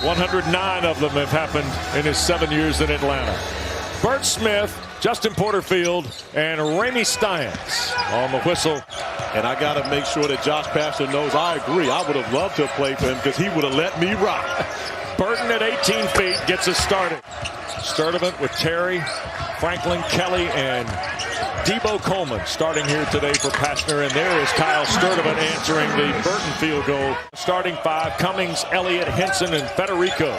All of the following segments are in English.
109 of them have happened in his 7 years in Atlanta. Bert Smith, Justin Porterfield, and Ramey Steins on the whistle. And I got to make sure that Josh Pastner knows I agree. I would have loved to have played for him because he would have let me rock. Burton at 18 feet gets us started. Sturdivant with Terry, Franklin, Kelly, and Debo Coleman starting here today for Pastner. And there is Kyle Sturdivant answering the Burton field goal. Starting five, Cummings, Elliott, Henson, and Federico.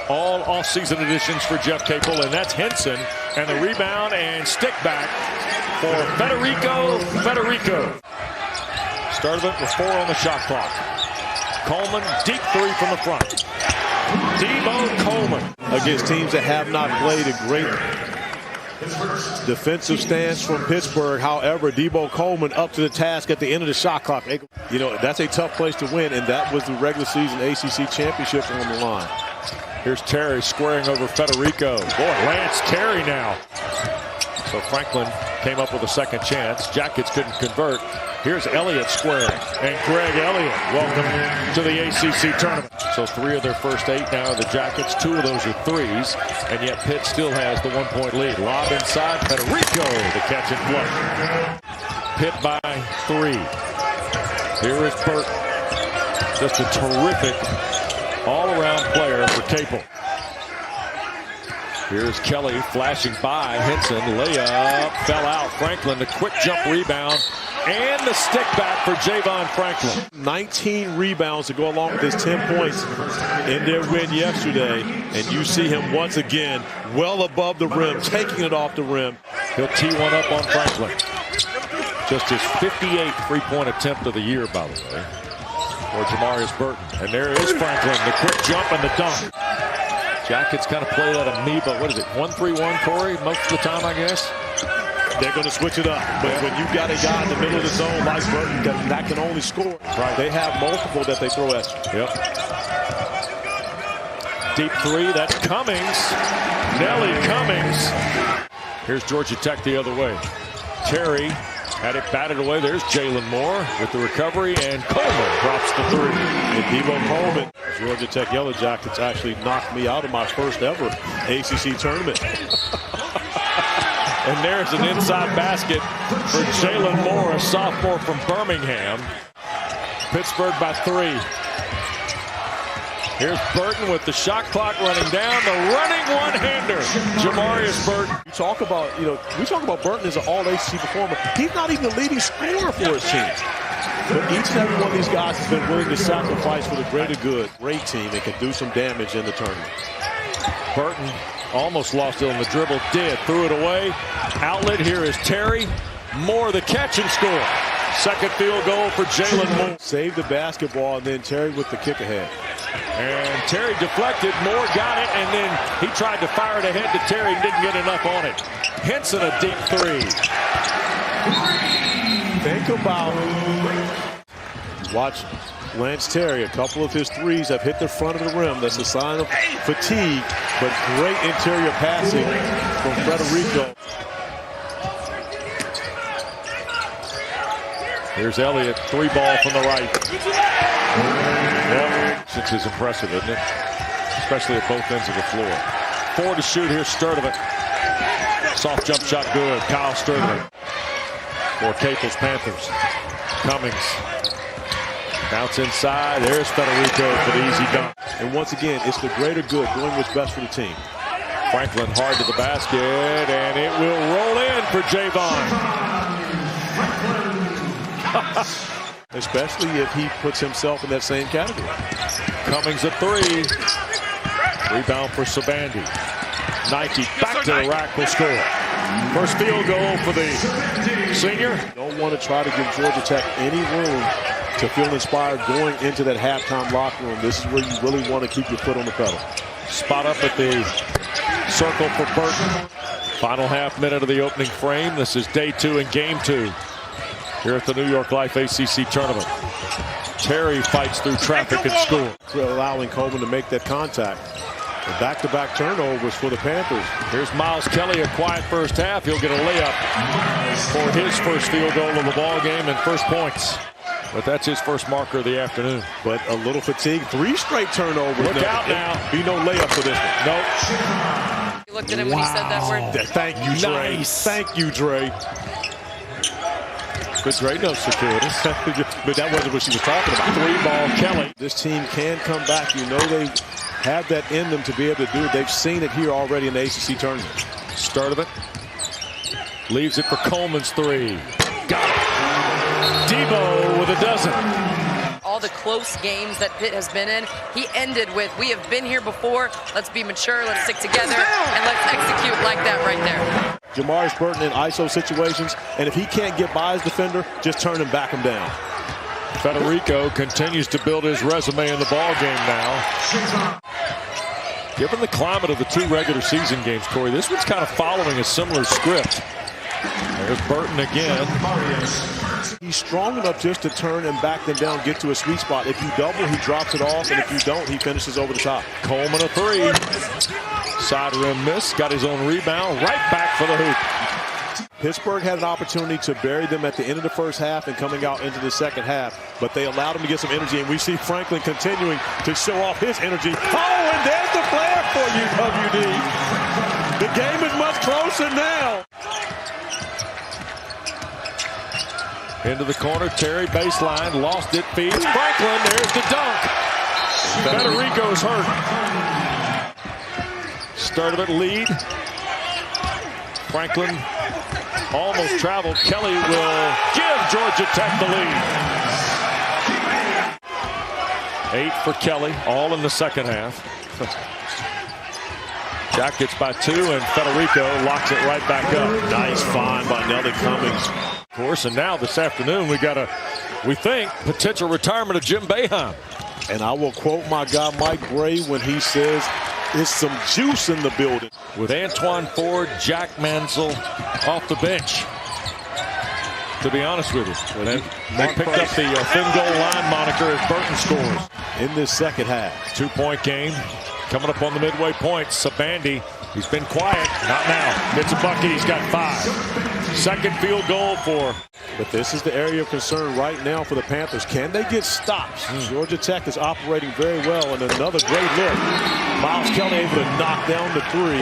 All offseason additions for Jeff Capel, and that's Henson. And the rebound and stick back for Federico. Sturdivant with 4 on the shot clock. Coleman, deep three from the front. Debo Coleman. Against teams that have not played a great defensive stance from Pittsburgh. However, Debo Coleman up to the task at the end of the shot clock. You know, that's a tough place to win, and that was the regular season ACC championship on the line. Here's Terry squaring over Federico. Boy, Lance Terry now. So Franklin came up with a second chance. Jackets couldn't convert. Here's Elliott squaring. And Greg Elliott, welcome to the ACC tournament. So 3 of their first 8 now are the Jackets. 2 of those are threes. And yet Pitt still has the 1-point lead. Lob inside. Federico, the catch and flush. Pitt by 3. Here is Burt. Just a terrific all-around player for Capel. Here's Kelly flashing by. Henson, layup, fell out. Franklin, the quick jump rebound, and the stick back for Javon Franklin. 19 rebounds to go along with his 10 points in their win yesterday. And you see him once again well above the rim, taking it off the rim. He'll tee one up on Franklin. Just his 58th three-point attempt of the year, by the way, for Jamarius Burton. And there is Franklin, the quick jump and the dunk. Jackets kind of play that amoeba. What is it, 1-3-1, Corey, most of the time, I guess? They're going to switch it up. But when you've got a guy in the middle of the zone like Burton that can only score, right, they have multiple that they throw at you. Yep. Deep three, that's Cummings. Nelly Cummings. Here's Georgia Tech the other way. Terry had it batted away. There's Jalen Moore with the recovery, and Coleman drops the 3. And Debo Coleman, Georgia Tech Yellow Jackets actually knocked me out of my first ever ACC tournament. And there's an inside basket for Jalen Moore, a sophomore from Birmingham. Pittsburgh by 3. Here's Burton with the shot clock running down. The running one-hander, Jamarius Burton. We talk about Burton as an all-ACC performer. He's not even the leading scorer for his team. But each and every one of these guys has been willing to sacrifice for the greater good. Great team that can do some damage in the tournament. Burton almost lost it on the dribble. Did. Threw it away. Outlet. Here is Terry. Moore the catch and score. Second field goal for Jalen Moore. Saved the basketball, and then Terry with the kick ahead. And Terry deflected. Moore got it, and then he tried to fire it ahead to Terry. Didn't get enough on it. Henson a deep 3. Think about, watch Lance Terry. A couple of his threes have hit the front of the rim. That's a sign of fatigue, but great interior passing from Federico. Here's Elliott, 3 ball from the right. Well, this is impressive, isn't it? Especially at both ends of the floor. 4 to shoot. Here's Sturdivant. Soft jump shot good. Kyle Sturdivant for Capel's Panthers. Cummings. Bounce inside. There's Federico for the easy dunk. And once again, it's the greater good, doing what's best for the team. Franklin hard to the basket, and it will roll in for Javon. Especially if he puts himself in that same category. Cummings a 3. Rebound for Sabandi. Nike back to the rack, will score. First field goal for the senior. Don't want to try to give Georgia Tech any room to feel inspired going into that halftime locker room. This is where you really want to keep your foot on the pedal. Spot up at the circle for Burton. Final half minute of the opening frame. This is day 2 and game 2 here at the New York Life ACC tournament. Terry fights through traffic and scores. Allowing Coleman to make that contact. Back-to-back turnovers for the Panthers. Here's Miles Kelly, a quiet first half. He'll get a layup for his first field goal of the ball game and first points. But that's his first marker of the afternoon. But a little fatigue. 3 straight turnovers. Look out now. Be no layup for this one. Nope. You looked at him when he said that word. Thank you, Dre. Nice. Thank you, Dre. But Dre knows security. But that wasn't what she was talking about. 3-ball Kelly. This team can come back. You know they have that in them to be able to do it. They've seen it here already in the ACC tournament. Start of it. Leaves it for Coleman's 3. Got it. Debo with a dozen. All the close games that Pitt has been in, he ended with, we have been here before. Let's be mature. Let's stick together. And let's execute like that right there. Jamarius Burton in ISO situations. And if he can't get by his defender, just turn and back him down. Federico continues to build his resume in the ball game now. Given the climate of the 2 regular season games, Corey, this one's kind of following a similar script. There's Burton again. He's strong enough just to turn and back them down, get to a sweet spot. If you double, he drops it off, and if you don't, he finishes over the top. Coleman a 3. Side rim miss, got his own rebound, right back for the hoop. Pittsburgh had an opportunity to bury them at the end of the first half and coming out into the second half, but they allowed him to get some energy, and we see Franklin continuing to show off his energy. Oh, and there's the flare for you, WD. The game is much closer now. Into the corner, Terry baseline, lost it, feeds Franklin, there's the dunk. Federico's hurt. Start of it, lead. Franklin almost traveled. Kelly will give Georgia Tech the lead. 8 for Kelly, all in the second half. Jack gets by 2, and Federico locks it right back up. Nice find by Nelly Cummings. Of course, and now this afternoon we think, potential retirement of Jim Boeheim. And I will quote my guy Mike Gray when he says, "There's some juice in the building." With Antoine Ford, Jack Mansell off the bench. To be honest with you, they picked up the thin goal line moniker as Burton scores. In this second half. 2-point game. Coming up on the midway point, Sabandi, he's been quiet. Not now. Gets a bucket, he's got 5. Second field goal for. But this is the area of concern right now for the Panthers. Can they get stops? Georgia Tech is operating very well, and another great look. Miles Kelly able to knock down the 3.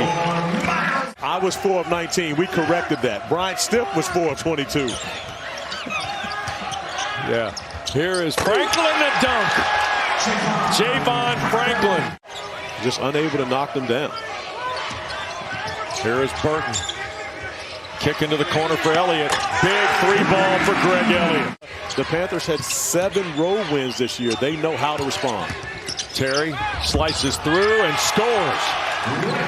I was 4 of 19. We corrected that. Brian Stiff was 4 of 22. Yeah. Here is Franklin the dunk. Javon Franklin. Just unable to knock them down. Here is Burton. Kick into the corner for Elliott. Big 3-ball for Greg Elliott. The Panthers had 7 road wins this year. They know how to respond. Terry slices through and scores.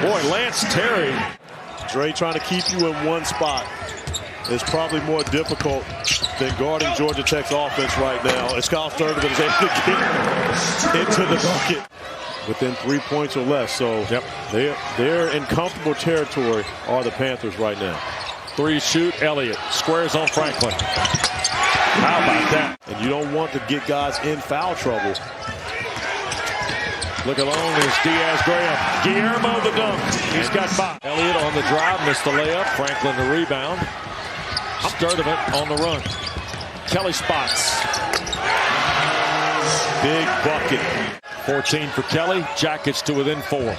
Boy, Lance Terry. Dre trying to keep you in one spot is probably more difficult than guarding Georgia Tech's offense right now. As Kyle Sturtevant is able to get into the bucket within 3 points or less. So they're in comfortable territory are the Panthers right now. 3 shoot, Elliott squares on Franklin. How about that? And you don't want to get guys in foul trouble. Look alone is Diaz-Graham. Guillermo the dunk. He's got 5. Elliott on the drive, missed the layup. Franklin the rebound. Sturtevant on the run. Kelly spots. Big bucket. 14 for Kelly. Jackets to within 4.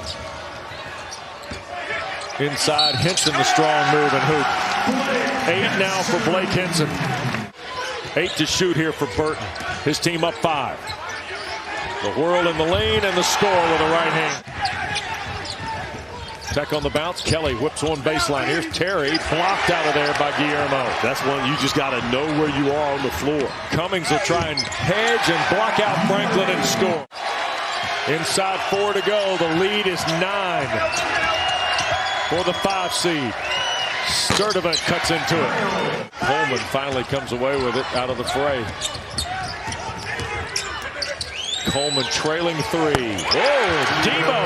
Inside, Henson the strong move and hoop. 8 now for Blake Henson. 8 to shoot here for Burton. His team up 5. The whirl in the lane and the score with a right hand. Tech on the bounce. Kelly whips one baseline. Here's Terry, blocked out of there by Guillermo. That's one you just got to know where you are on the floor. Cummings will try and hedge and block out Franklin and score. Inside 4 to go. The lead is 9 for the 5 seed. Sturtevant cuts into it. Coleman finally comes away with it out of the fray. Coleman trailing 3. Whoa, Debo.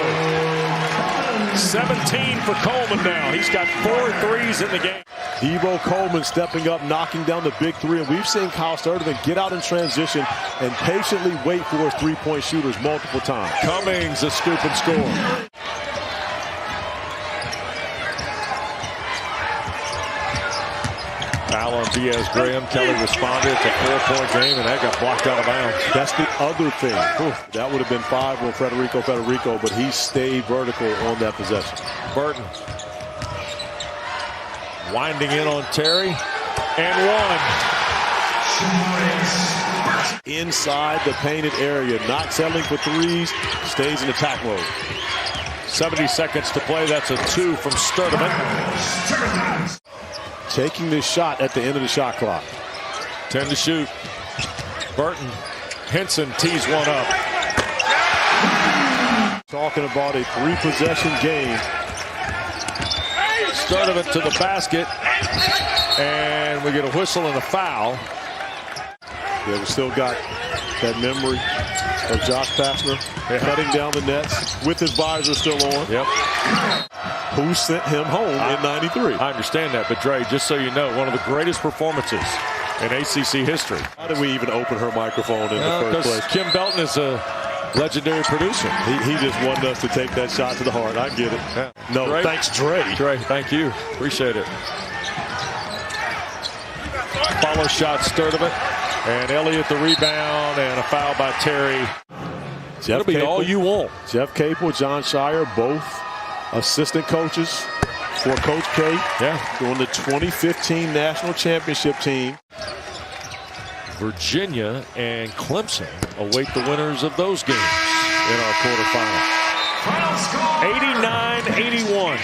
17 for Coleman now. He's got 4 threes in the game. Debo Coleman stepping up, knocking down the big 3. And we've seen Kyle Sturtevant get out in transition and patiently wait for his 3-point shooters multiple times. Cummings a scoop and score. Foul on Diaz-Graham. Kelly responded. It's a 4-point game, and that got blocked out of bounds. That's the other thing. That would have been 5 on Federico, but he stayed vertical on that possession. Burton winding in on Terry, and one. Inside the painted area, not settling for threes, stays in attack mode. 70 seconds to play. That's a 2 from Sturdivant. Taking this shot at the end of the shot clock. 10 to shoot. Burton. Henson tees one up. Talking about a 3-possession game. Sturdivant to the basket. And we get a whistle and a foul. Yeah, we still got that memory of Josh Pastner cutting down the nets with his visor still on. Yep. Who sent him home in '93? I understand that, but Dre, just so you know, one of the greatest performances in ACC history. How did we even open her microphone in the first place? Kim Belton is a legendary producer. He just wanted us to take that shot to the heart. I get it. Yeah. No, Dre, thanks, Dre. Dre, thank you. Appreciate it. Follow shot, Sturdivant. And Elliott the rebound, and a foul by Terry. That'll be all you want. Jeff Capel, John Shire, both assistant coaches for Coach K. Yeah. On the 2015 National Championship team. Virginia and Clemson await the winners of those games in our quarterfinal. 89-81.